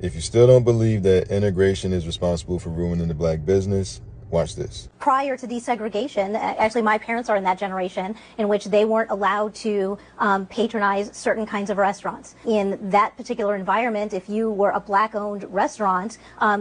If you still don't believe that integration is responsible for ruining the black business, watch this. Prior to desegregation, actually my parents are in that generation in which they weren't allowed to patronize certain kinds of restaurants. In that particular environment, if you were a black-owned restaurant,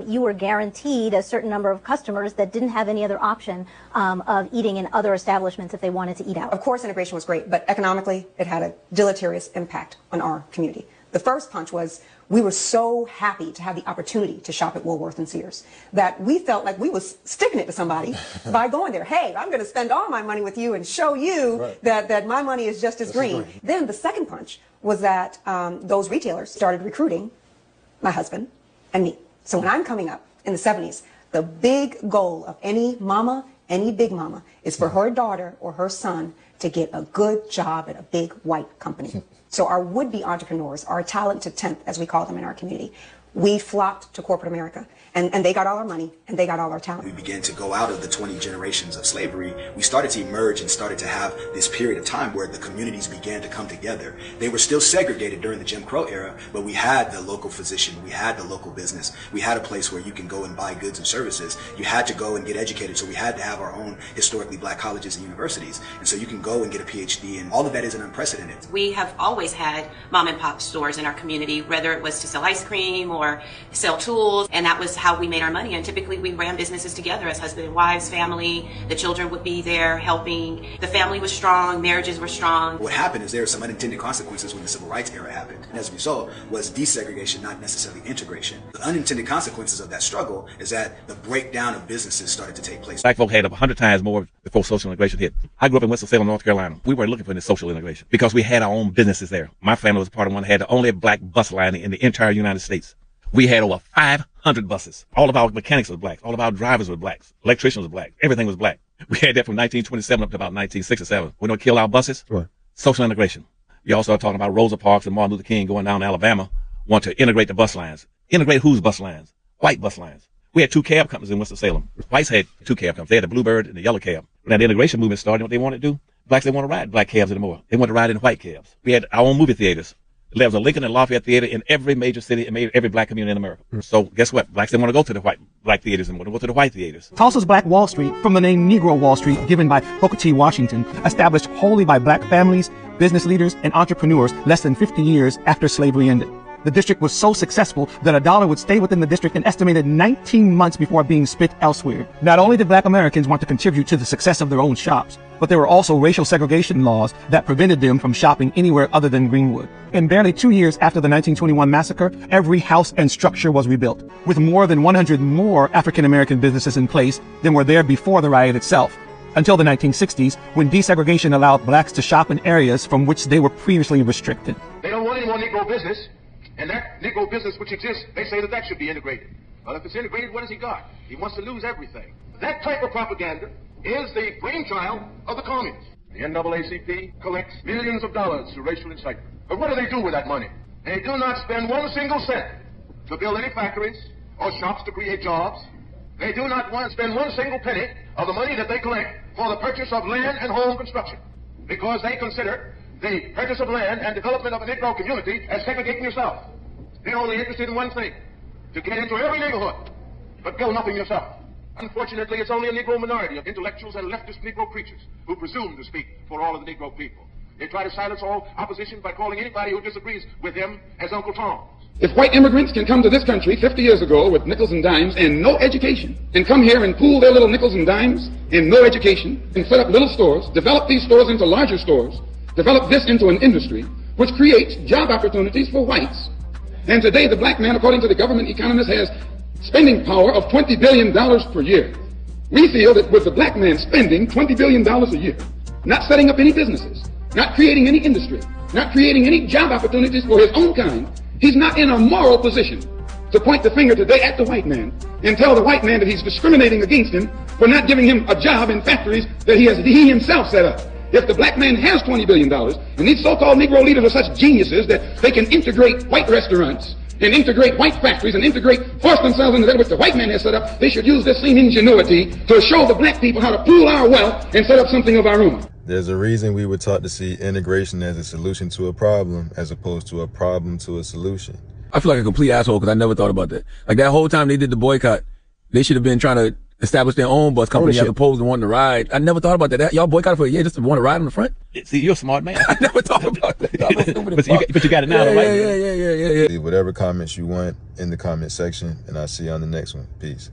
you were guaranteed a certain number of customers that didn't have any other option of eating in other establishments if they wanted to eat out. Of course, integration was great, but economically, it had a deleterious impact on our community. The first punch was we were so happy to have the opportunity to shop at Woolworth and Sears that we felt like we was sticking it to somebody by going there. Hey, I'm going to spend all my money with you and show you that my money is just as green. Then the second punch was that those retailers started recruiting my husband and me. So when I'm coming up in the 70s, the big goal of any mama, any big mama, is for her daughter or her son to get a good job at a big white company. So our would-be entrepreneurs, our talented 10th, as we call them in our community, we flocked to corporate America, and they got all our money, and they got all our talent. We began to go out of the 20 generations of slavery. We started to emerge and started to have this period of time where the communities began to come together. They were still segregated during the Jim Crow era, but we had the local physician, we had the local business, we had a place where you can go and buy goods and services. You had to go and get educated, so we had to have our own historically black colleges and universities. And so you can go and get a PhD, and all of that isn't unprecedented. We have always had mom and pop stores in our community, whether it was to sell ice cream or sell tools, and that was how we made our money. And typically we ran businesses together as husband and wives, family. The children would be there helping. The family was strong, marriages were strong. What happened is there were some unintended consequences when the civil rights era happened, and as a result was desegregation, not necessarily integration. The unintended consequences of that struggle is that the breakdown of businesses started to take place. Black folk had 100 times more before social integration hit. I grew up in Winston-Salem, North Carolina. We weren't looking for this social integration because we had our own businesses there. My family was part of one that had the only black bus line in the entire United States. We had over 500 buses. All of our mechanics were blacks. All of our drivers were blacks. Electricians were black. Everything was black. We had that from 1927 up to about 1967. We don't kill our buses. Right. Social integration. You also are talking about Rosa Parks and Martin Luther King going down to Alabama, want to integrate the bus lines. Integrate whose bus lines? White bus lines. We had 2 cab companies in Winston-Salem. Whites had 2 cab companies. They had the Bluebird and the Yellow Cab. When that integration movement started, you know what they wanted to do? Blacks didn't want to ride black cabs anymore. They wanted to ride in white cabs. We had our own movie theaters. There was a Lincoln and Lafayette theater in every major city and every black community in America. So guess what? Blacks didn't want to go to the black theaters and want to go to the white theaters. Tulsa's Black Wall Street, from the name Negro Wall Street given by Booker T. Washington, established wholly by black families, business leaders, and entrepreneurs less than 50 years after slavery ended. The district was so successful that a dollar would stay within the district an estimated 19 months before being spent elsewhere. Not only did black Americans want to contribute to the success of their own shops, but there were also racial segregation laws that prevented them from shopping anywhere other than Greenwood. In barely 2 years after the 1921 massacre, every house and structure was rebuilt, with more than 100 more African-American businesses in place than were there before the riot itself. Until the 1960s, when desegregation allowed blacks to shop in areas from which they were previously restricted. They don't want any more Negro business. And that Negro business which exists, they say that should be integrated. Well, if it's integrated, what has he got? He wants to lose everything. That type of propaganda is the brainchild of the communists. The NAACP collects millions of dollars through racial incitement. But what do they do with that money? They do not spend one single cent to build any factories or shops to create jobs. They do not spend one single penny of the money that they collect for the purchase of land and home construction, because they consider the purchase of land and development of a Negro community as segregating yourself. They're only interested in one thing: to get into every neighborhood, but build nothing yourself. Unfortunately, it's only a Negro minority of intellectuals and leftist Negro preachers who presume to speak for all of the Negro people. They try to silence all opposition by calling anybody who disagrees with them as Uncle Tom. If white immigrants can come to this country 50 years ago with nickels and dimes and no education, and come here and pool their little nickels and dimes and no education, and set up little stores, develop these stores into larger stores, develop this into an industry which creates job opportunities for whites. And today the black man, according to the government economist, has spending power of $20 billion per year. We feel that with the black man spending $20 billion a year, not setting up any businesses, not creating any industry, not creating any job opportunities for his own kind, he's not in a moral position to point the finger today at the white man and tell the white man that he's discriminating against him for not giving him a job in factories that he himself set up. If the black man has $20 billion, and these so-called Negro leaders are such geniuses that they can integrate white restaurants and integrate white factories and force themselves into that which the white man has set up, they should use this same ingenuity to show the black people how to pool our wealth and set up something of our own. There's a reason we were taught to see integration as a solution to a problem as opposed to a problem to a solution. I feel like a complete asshole because I never thought about that. Like that whole time they did the boycott, they should have been trying to establish their own bus company as opposed to wanting to ride. I never thought about that. Y'all boycotted for a year just to want to ride on the front? See, you're a smart man. I never thought about that. but you got it now, right? Yeah. Leave whatever comments you want in the comment section, and I'll see you on the next one. Peace.